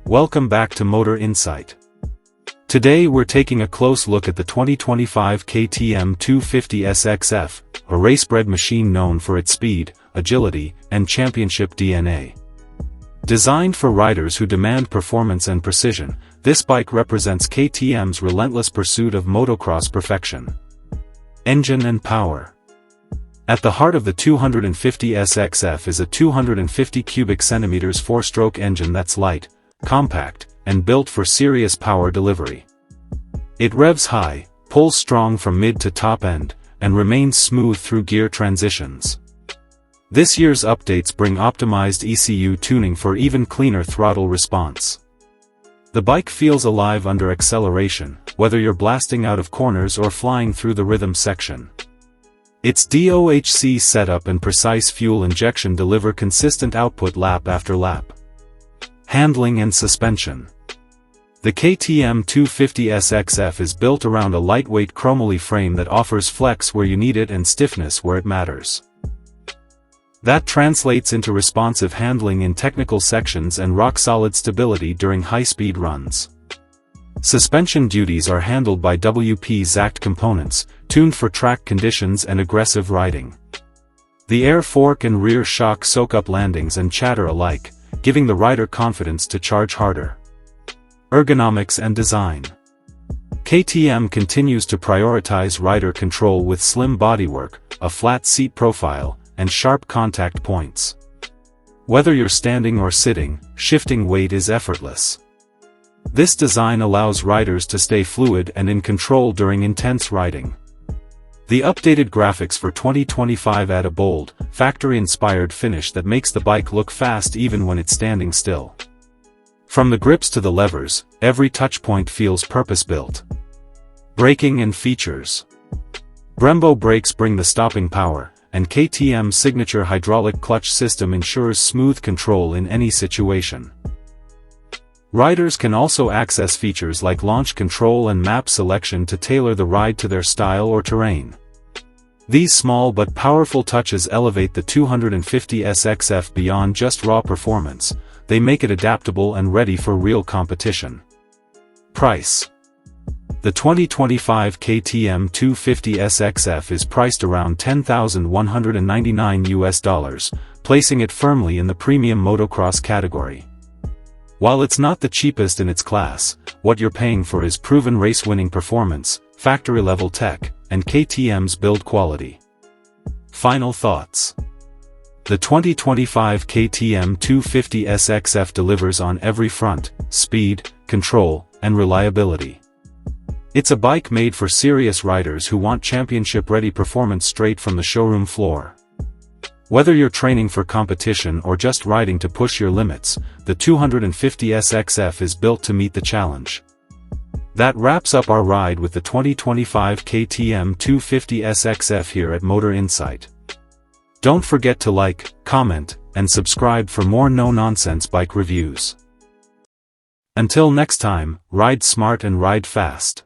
Welcome back to Motor Insight. Today we're taking a close look at the 2025 KTM 250SXF, a race-bred machine known for its speed, agility, and championship DNA. Designed for riders who demand performance and precision, this bike represents KTM's relentless pursuit of motocross perfection. Engine and power. At the heart of the 250SXF is a 250 cubic centimeters four-stroke engine that's light, compact, and built for serious power delivery. It revs high, pulls strong from mid to top end, and remains smooth through gear transitions. This year's updates bring optimized ECU tuning for even cleaner throttle response. The bike feels alive under acceleration, whether you're blasting out of corners or flying through the rhythm section. Its DOHC setup and precise fuel injection deliver consistent output lap after lap. Handling and suspension. The KTM 250SXF is built around a lightweight chromoly frame that offers flex where you need it and stiffness where it matters. That translates into responsive handling in technical sections and rock-solid stability during high-speed runs. Suspension duties are handled by WP-Zact components, tuned for track conditions and aggressive riding. The air fork and rear shock soak up landings and chatter alike, giving the rider confidence to charge harder. Ergonomics and design. KTM continues to prioritize rider control with slim bodywork, a flat seat profile, and sharp contact points. Whether you're standing or sitting, shifting weight is effortless. This design allows riders to stay fluid and in control during intense riding. The updated graphics for 2025 add a bold, factory-inspired finish that makes the bike look fast even when it's standing still. From the grips to the levers, every touchpoint feels purpose-built. Braking and features. Brembo brakes bring the stopping power, and KTM's signature hydraulic clutch system ensures smooth control in any situation. Riders can also access features like launch control and map selection to tailor the ride to their style or terrain. These small but powerful touches elevate the 250SXF beyond just raw performance. They make it adaptable and ready for real competition. Price. The 2025 KTM 250SXF is priced around $10,199, placing it firmly in the premium motocross category. While it's not the cheapest in its class, what you're paying for is proven race-winning performance, factory-level tech, and KTM's build quality. Final thoughts. The 2025 KTM 250SXF delivers on every front: speed, control, and reliability. It's a bike made for serious riders who want championship-ready performance straight from the showroom floor. Whether you're training for competition or just riding to push your limits, the 250SXF is built to meet the challenge. That wraps up our ride with the 2025 KTM 250SXF here at Motor Insight. Don't forget to like, comment, and subscribe for more no-nonsense bike reviews. Until next time, ride smart and ride fast.